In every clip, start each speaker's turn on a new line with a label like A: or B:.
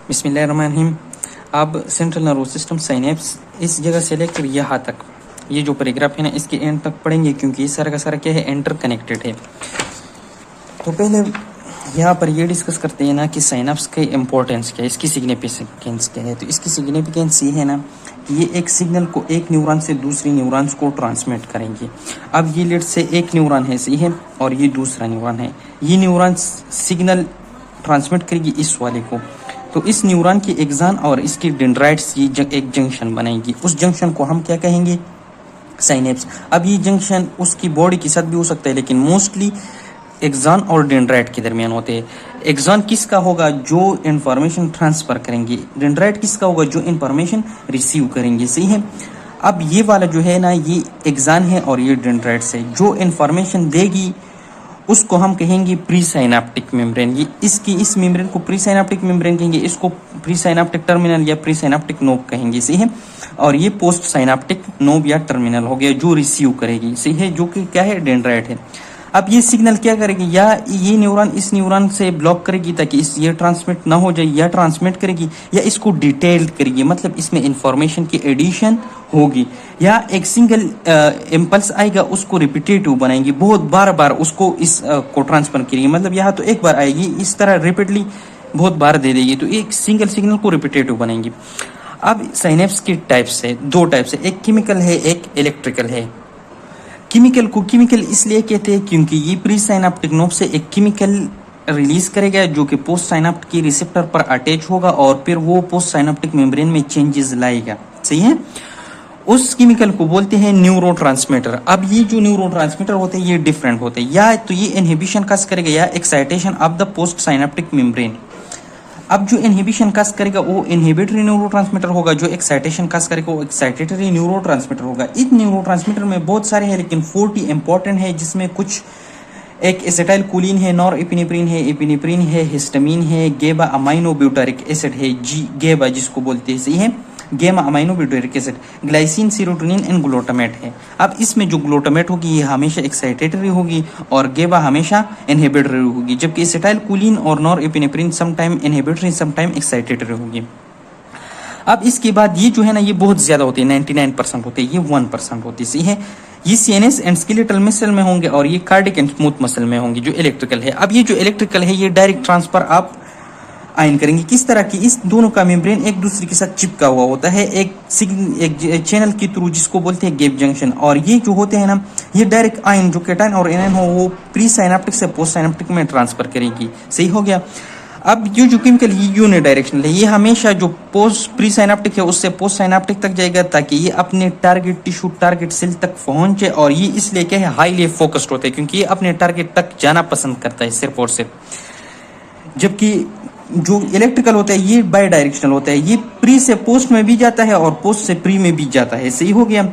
A: बिस्मिल्लाहिर्रहमानिर्रहीम। अब central nervous system synapse इस जगह से लेकर यहाँ तक, ये जो पैराग्राफ है ना इसके एंड तक पढ़ेंगे क्योंकि ये सारा का सारा क्या है, इंटर कनेक्टेड है। तो पहले यहाँ पर ये डिस्कस करते हैं ना कि साइनेप्स का इम्पोर्टेंस क्या है, इसकी सिग्निफिकेंस क्या है। तो इसकी सिग्निफिकेंस ये है ना कि ये एक सिग्नल को एक न्यूरॉन से दूसरी न्यूरॉन्स को ट्रांसमिट करेंगे। अब ये लेट से एक न्यूरॉन है, सही है, और ये दूसरा न्यूरॉन है। ये न्यूरॉन सिग्नल ट्रांसमिट करेगी इस वाले को, तो इस न्यूरॉन की एक्सान और इसकी डेंड्राइट्स ये एक जंक्शन बनाएंगी। उस जंक्शन को हम क्या कहेंगे, साइनेप्स। अब ये जंक्शन उसकी बॉडी के साथ भी हो सकता है, लेकिन मोस्टली एक्सान और डेंड्राइट के दरमियान होते हैं। एक्सान किसका होगा, जो इंफॉर्मेशन ट्रांसफर करेंगे। डेंड्राइट किसका होगा, जो इंफॉर्मेशन रिसीव करेंगे, सही है। अब ये वाला जो है ना, ये एक्सान है और ये डेंड्राइट्स है। जो इंफॉर्मेशन देगी उसको हम कहेंगे प्री साइनेप्टिक मेम्ब्रेन। ये इस मेम्ब्रेन को प्री साइनेप्टिक मेम्ब्रेन कहेंगे, इसको प्री साइनेप्टिक टर्मिनल या प्री साइनेप्टिक नोब कहेंगे, सही है। और ये पोस्ट साइनेप्टिक नोब या टर्मिनल हो गया जो रिसीव करेगी, सही है, जो कि क्या है, डेंड्राइट है। अब ये सिग्नल क्या करेगी, या ये न्यूरॉन इस न्यूरॉन से ब्लॉक करेगी ताकि ये ट्रांसमिट ना हो जाए, या ट्रांसमिट करेगी, या इसको डिटेल्ड करेगी, मतलब इसमें इंफॉर्मेशन की एडिशन होगी, या एक सिंगल इम्पल्स आएगा उसको रिपीटेटिव बनाएंगी, बहुत बार बार उसको इस को ट्रांसफर करेगी। मतलब यहाँ तो एक बार आएगी, इस तरह रिपीटली बहुत बार दे देगी, तो एक सिंगल सिग्नल को रिपीटेटिव बनाएंगी। अब साइनेप्स के टाइप्स है, दो टाइप्स है, एक केमिकल है, एक इलेक्ट्रिकल है। केमिकल को केमिकल इसलिए कहते हैं क्योंकि ये प्री साइनेप्टिक नोब से एक केमिकल रिलीज करेगा जो कि पोस्ट साइनेप्ट की रिसेप्टर पर अटैच होगा और फिर वो पोस्ट साइनेप्टिक मेम्ब्रेन में चेंजेस लाएगा, सही है। उस केमिकल को बोलते हैं न्यूरोट्रांसमीटर। अब ये जो न्यूरोट्रांसमीटर होते हैं ये डिफरेंट होते हैं, या तो ये इनहिबिशन कस करेगा या excitation of the post synaptic membrane. अब जो इनहिबिशन कस करेगा वो इनहिबिटरी न्यूरोट्रांसमीटर होगा, जो एक्साइटेशन कस करेगा वो एक्साइटेटरी न्यूरोट्रांसमीटर होगा। इन न्यूरोट्रांसमीटर में बहुत सारे हैं, लेकिन 40 इंपॉर्टेंट है, जिसमें कुछ एक एसिटाइल कोलिन है, नॉर एपिनेफ्रिन है, हिस्टामिन है, गेबा अमाइनो ब्यूटारिक एसिड है, गेबा जिसको बोलते हैं, सही है, गेमा amino butyric acid, glycine, serotonin and glutamate है। अब इसमें जो ग्लूटामेट होगी ये हमेशा एक्साइटेटरी होगी और गेबा हमेशा इनहिबिटरी होगी, जबकि एसिटाइल कोलिन और norepinephrine some time inhibitory some time excitatory होगी। अब इसके बाद ये जो है ना ये बहुत ज्यादा होती है, 99% होते हैं, ये 1% होती है, सही है। ये सीएनएस एंड स्केलेटल मसल में होंगे और ये कार्डिक एंड स्मूथ मसल में होंगे, जो इलेक्ट्रिकल है। अब ये जो इलेक्ट्रिकल है ये डायरेक्ट ट्रांसफर आप आयन करेंगे, किस तरह की, इस दोनों का मेम्ब्रेन एक दूसरे के साथ चिपका हुआ होता है एक चैनल के थ्रू, जिसको बोलते हैं गैप जंक्शन। और ये जो होते हैं ना ये डायरेक्ट आयन जो कैटायन और एनायन हो वो प्री साइनेप्टिक से पोस्ट साइनेप्टिक में ट्रांसफर करेगी, सही हो गया। अब ये जो केमिकल ये यूनिडायरेक्शनल है, ये हमेशा जो पोस्ट प्री साइनेप्टिक है उससे पोस्ट साइनेप्टिक तक जाएगा ताकि ये अपने टारगेट टिश्यू, टारगेट सेल तक पहुंचे। और ये इसलिए क्या है, हाईली फोकस्ड होता है क्योंकि ये अपने टारगेट तक जाना पसंद करता है सिर्फ और सिर्फ। जबकि जो इलेक्ट्रिकल होता है ये बाई डायरेक्शनल होता है, ये प्री से पोस्ट में भी जाता है और पोस्ट से प्री में भी जाता है, सही हो गया।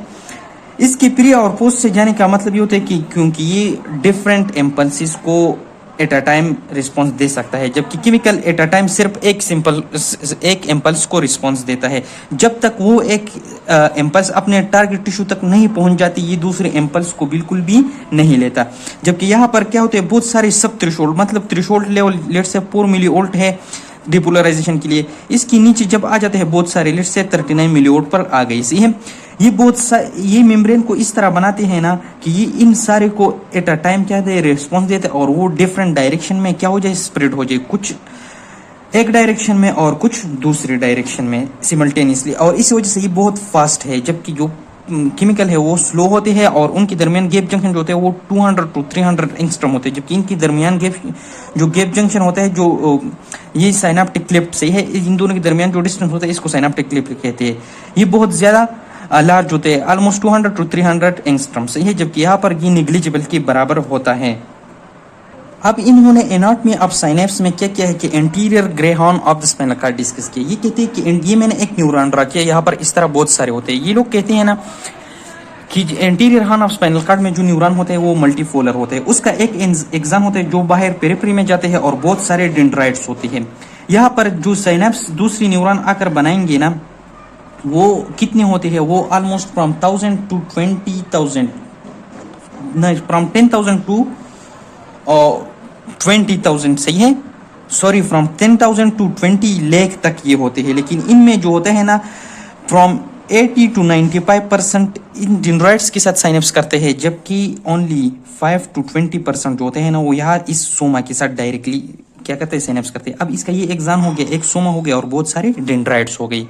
A: इसके प्री और पोस्ट से जाने का मतलब ये होता है कि क्योंकि ये डिफरेंट इम्पल्सिस को एट अ टाइम रिस्पॉन्स दे सकता है, जबकि केमिकल एट अ टाइम सिर्फ एक इम्पल्स को रिस्पॉन्स देता है। जब तक वो एक इम्पल्स अपने टारगेट टिश्यू तक नहीं पहुंच जाती ये दूसरे इम्पल्स को बिल्कुल भी नहीं लेता। जबकि यहाँ पर क्या होते हैं, बहुत सारे सब थ्रेशोल्ड, मतलब थ्रेशोल्ड लेवल लेट से 4 मिलीवोल्ट है डिपोलराइजेशन के लिए, इसके नीचे जब आ जाते हैं बहुत सारे लेट से 39 मिलीवोल्ट पर आ गई, सही है। ये मेम्ब्रेन को इस तरह बनाते हैं ना कि ये इन सारे को एट अ टाइम क्या दे, रिस्पॉन्स देते और वो डिफरेंट डायरेक्शन में क्या हो जाए, स्प्रेड हो जाए, कुछ एक डायरेक्शन में और कुछ दूसरी डायरेक्शन में सिमल्टेनियसली। और इस वजह से ये बहुत फास्ट है, जबकि जो केमिकल है वो स्लो होते हैं और उनके दरमियान गैप जंक्शन जो होते हैं वो 200 to 300 एंगस्ट्रॉम होते हैं, जबकि इनके दरमियान गैप जंक्शन होता है जो ये साइनेप्टिक क्लिफ्ट से है, इन दोनों के दरमियान जो डिस्टेंस होता है इसको साइनेप्टिक क्लिफ्ट कहते हैं। ये बहुत ज्यादा लार्ज होते हैं, ऑलमोस्ट 200 to 300 एंगस्ट्रॉम से है, जबकि यहाँ पर ये निग्लिजिबल के बराबर होता है। अब इन्होंने एनाटॉमी ऑफ साइनेप्स में क्या किया है कि anterior grey horn of the spinal cord discuss किया। ये कहते हैं कि ये मैंने एक न्यूरॉन ड्रा किया, यहाँ पर इस तरह बहुत सारे होते हैं। ये लोग कहते हैं ना कि anterior horn of spinal cord में जो न्यूरॉन होते हैं वो मल्टीपोलर होते हैं। उसका एक एग्जाम होता है जो बाहर पेरिफेरी में जाते हैं और बहुत सारे डेंड्राइट्स होती है। यहाँ पर जो साइनेप्स दूसरी न्यूरॉन आकर बनाएंगे ना वो कितने होते हैं, वो almost from 1000 to 20,000, from 10,000 to 20,000, सही है। सॉरी फ्रॉम 10,000 टू 20 लाख तक ये होते हैं, लेकिन इनमें जो होते हैं ना फ्रॉम 80 टू 95% इन डेंड्राइट्स के साथ साइनेप्स करते हैं, जबकि ओनली 5 टू 20% जो होते हैं ना वो यहाँ इस सोमा के साथ डायरेक्टली क्या करते हैं, साइनेप्स करते हैं। अब इसका ये एग्जाम हो गया, एक सोमा हो गया और बहुत सारे डेंड्राइट्स हो गई।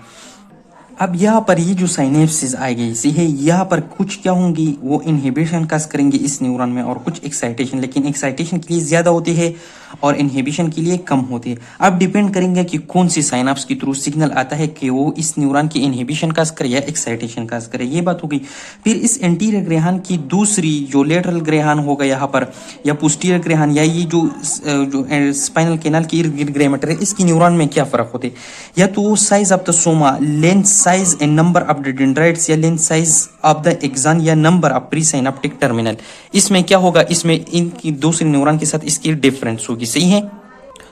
A: अब यहाँ पर ये जो साइनेप्सिस आ गई सी है, यहाँ पर कुछ क्या होंगी, वो इनहिबिशन काज करेंगे इस न्यूरॉन में और कुछ एक्साइटेशन, लेकिन एक्साइटेशन के लिए ज्यादा होती है और इनहिबिशन के लिए कम होती है। अब डिपेंड करेंगे कि कौन सी साइनाप्स के थ्रू सिग्नल आता है कि वो इस न्यूरॉन की इनहिबिशन काज करे या एक्साइटेशन काज करे, ये बात हो गई। फिर इस एंटीरियर ग्रेहान की दूसरी जो लेटरल ग्रेहान होगा यहाँ पर, या पोस्टीरियर ग्रेहान, या ये जो स्पाइनल कैनाल की इर्द गिर्द ग्रे मैटर है, इसकी न्यूरॉन में क्या फर्क होते हैं, या तो size of the soma, length size and number of the dendrites, या length size of the axon, या number of pre synaptic terminal. इसमें क्या होगा, इसमें इनकी दूसरी न्यूरॉन के साथ इसकी डिफरेंस होगी, सही है।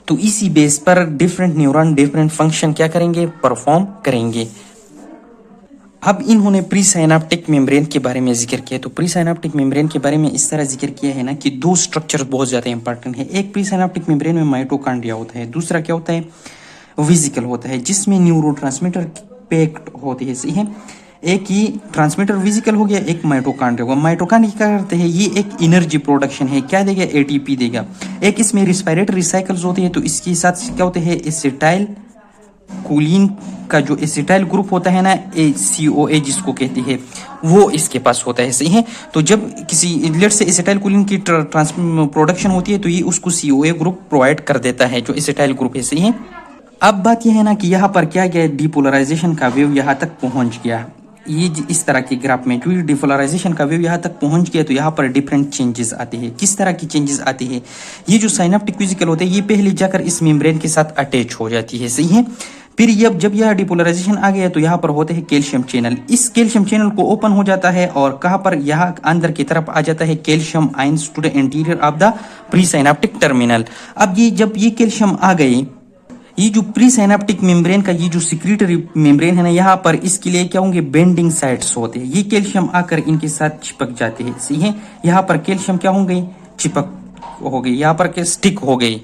A: तो इसी बेस पर डिफरेंट न्यूरॉन डिफरेंट फंक्शन क्या करेंगे, परफॉर्म करेंगे। अब इन्होंने प्री साइनेप्टिक मेम्ब्रेन के बारे में जिक्र किया। तो प्री साइनेप्टिक मेम्ब्रेन के बारे में इस तरह जिक्र किया है ना कि दो स्ट्रक्चर बहुत ज्यादा इंपॉर्टेंट है। एक प्री साइनेप्टिक मेम्ब्रेन में माइटोकॉन्ड्रिया होता है, दूसरा क्या होता है, वेसिकल होता है, जिसमें न्यूरोट्रांसमीटर पैक्ड होती है, सही है। एक ही ट्रांसमीटर वेसिकल हो गया, एक माइटोकॉन्ड्रिया होगा। माइटोकॉन्ड्रिया क्या करते हैं, ये एक एनर्जी प्रोडक्शन है, क्या देगा, एटीपी देगा। एक इसमें रिस्पायरेटरी साइकिल्स होते हैं, तो इसके साथ क्या होते हैं, एसिटाइल कोलिन का जो एसिटाइल ग्रुप होता है ना, ACOA जिसको कहते हैं, वो इसके पास होता है, सही है। तो जब किसी लेट से एसिटाइल कोलिन की प्रोडक्शन होती है तो ये उसको COA ग्रुप प्रोवाइड कर देता है, जो एसिटाइल ग्रुप है, सही है। अब बात यह है ना कि यहाँ पर क्या गया, डिपोलराइजेशन का वेव यहाँ तक पहुंच गया। ये इस तरह के ग्राफ में जो डिपोलराइजेशन का वेव यहाँ तक पहुंच गया, तो यहाँ पर डिफरेंट चेंजेस आते हैं। किस तरह की चेंजेस आती है, ये जो साइनेप्टिक वेसिकल होते हैं, ये पहले जाकर इस मेम्ब्रेन के साथ अटैच हो जाती है, सही है। फिर जब यह डिपोलराइजेशन आ गया तो यहाँ पर होते हैं कैल्शियम चैनल। इस कैल्शियम चैनल को ओपन हो जाता है और कहाँ पर, यहाँ अंदर की तरफ आ जाता है calcium ions to the interior of the pre synaptic terminal. अब ये जब ये कैल्शियम आ गई, ये जो प्री साइनेप्टिक मेम्ब्रेन का ये जो सिक्रीटरी मेम्ब्रेन है ना, यहाँ पर इसके लिए क्या होंगे, बेंडिंग साइट्स होते हैं। ये कैल्शियम आकर इनके साथ चिपक जाते हैं, सही है। यहाँ पर कैल्शियम क्या होंगे, चिपक हो गई, यहाँ पर क्या स्टिक हो गई।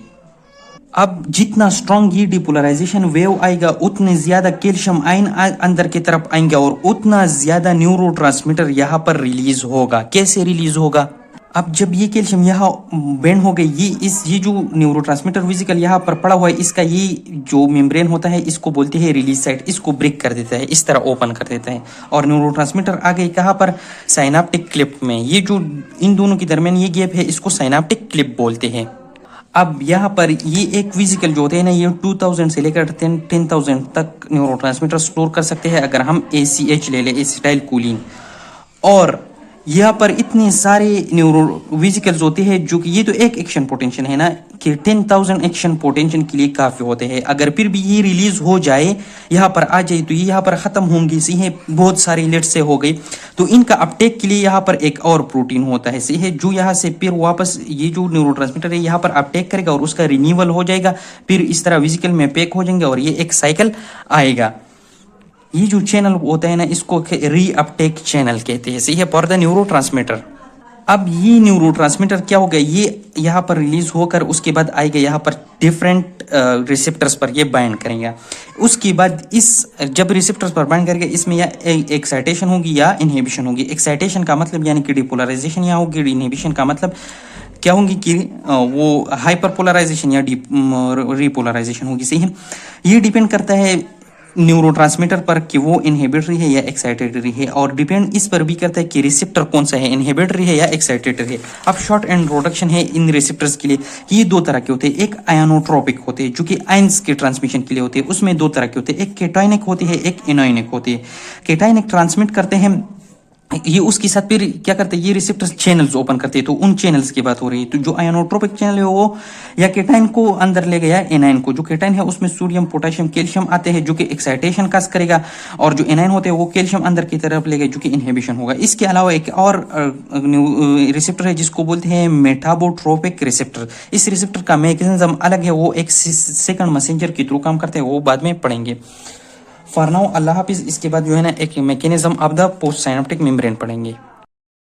A: अब जितना स्ट्रॉन्ग ये डिपोलराइजेशन वेव आएगा, उतने ज्यादा कैल्शियम आयन अंदर की तरफ आएंगे और उतना ज्यादा न्यूरोट्रांसमीटर यहाँ पर रिलीज होगा। कैसे रिलीज होगा, अब जब ये कैल्शियम यहाँ बेंड हो गई, ये जो न्यूरोट्रांसमीटर वेसिकल यहाँ पर पड़ा हुआ है, इसका ये जो मेम्ब्रेन होता है, इसको बोलते हैं रिलीज साइट, इसको ब्रेक कर देता है, इस तरह ओपन कर देता है और न्यूरोट्रांसमीटर आ गई कहाँ पर, साइनेप्टिक क्लिप में। ये जो इन दोनों के दरमियान ये गैप है, इसको साइनेप्टिक क्लिप बोलते हैं। अब यहाँ पर ये एक वेसिकल जो होते हैं ना, ये 2000 से लेकर 10,000 तक न्यूरोट्रांसमीटर स्टोर कर सकते हैं अगर हम ACH ले लें, एसिटाइल कोलिन। और यहाँ पर इतने सारे न्यूरो वेसिकल्स होते हैं जो कि ये तो एक एक्शन पोटेंशियल है ना कि 10,000 एक्शन पोटेंशियल के लिए काफी होते हैं। अगर फिर भी ये रिलीज हो जाए, यहाँ पर आ जाए, तो ये यहाँ पर खत्म होंगी, सही है। बहुत सारी लेट से हो गई, तो इनका अपटेक के लिए यहाँ पर एक और प्रोटीन होता है, सही है, जो यहाँ से फिर वापस ये जो न्यूरोट्रांसमीटर है यहाँ पर अपटेक करेगा और उसका रिन्यूअल हो जाएगा, फिर इस तरह वेसिकल में पैक हो जाएंगे और ये एक साइकिल आएगा। ये जो चैनल होता है ना, इसको रीअपटेक चैनल कहते हैं, सही है, फॉर द न्यूरोट्रांसमीटर। अब ये न्यूरोट्रांसमीटर क्या हो गया, ये यहाँ पर रिलीज होकर उसके बाद आएगा यहाँ पर डिफरेंट रिसेप्टर्स पर ये बाइंड करेंगे। उसके बाद इस जब रिसेप्टर्स पर बाइंड करेंगे, इसमें या एक्साइटेशन होगी या इनहिबिशन होगी। एक्साइटेशन का मतलब यानी कि डिपोलराइजेशन यहाँ होगी, इनहिबिशन का मतलब क्या होंगी कि वो हाइपरपोलराइजेशन या रिपोलराइजेशन होगी, सही है। ये डिपेंड करता है न्यूरोट्रांसमीटर पर कि वो इनहिबिटरी है या एक्साइटेटरी है, और डिपेंड इस पर भी करता है कि रिसेप्टर कौन सा है, इनहिबिटरी है या एक्साइटेटरी है। अब शॉर्ट इंट्रोडक्शन है इन रिसेप्टर्स के लिए कि ये दो तरह के होते हैं। एक आयनोट्रोपिक होते हैं जो कि आयंस के ट्रांसमिशन के लिए होते हैं, उसमें दो तरह के होते हैं, एक केटाइनिक होती है, एक एनायनिक होती है। केटाइनिक ट्रांसमिट करते हैं, ये उसके साथ फिर क्या करते हैं, ये रिसेप्टर्स चैनल्स ओपन करते हैं, तो उन चैनल्स की बात हो रही है। तो जो आयनोट्रोपिक चैनल है वो या केटाइन को अंदर ले गया, एनाइन को। जो केटाइन है उसमें सोडियम पोटेशियम कैल्शियम आते हैं जो कि एक्साइटेशन काज करेगा, और जो एनाइन होते हैं वो कैल्शियम अंदर की तरफ ले गए जो कि इनहिबिशन होगा। इसके अलावा एक और रिसेप्टर है जिसको बोलते हैं मेटाबोट्रोपिक रिसेप्टर। इस रिसेप्टर का मैकेनिज्म अलग है, वो एक सेकंड मैसेंजर के थ्रू काम करते हैं, वो बाद में पढ़ेंगे। फॉर नाउ अल्लाह हाफिज। इसके बाद जो है ना एक mechanism of the post synaptic membrane पढ़ेंगे।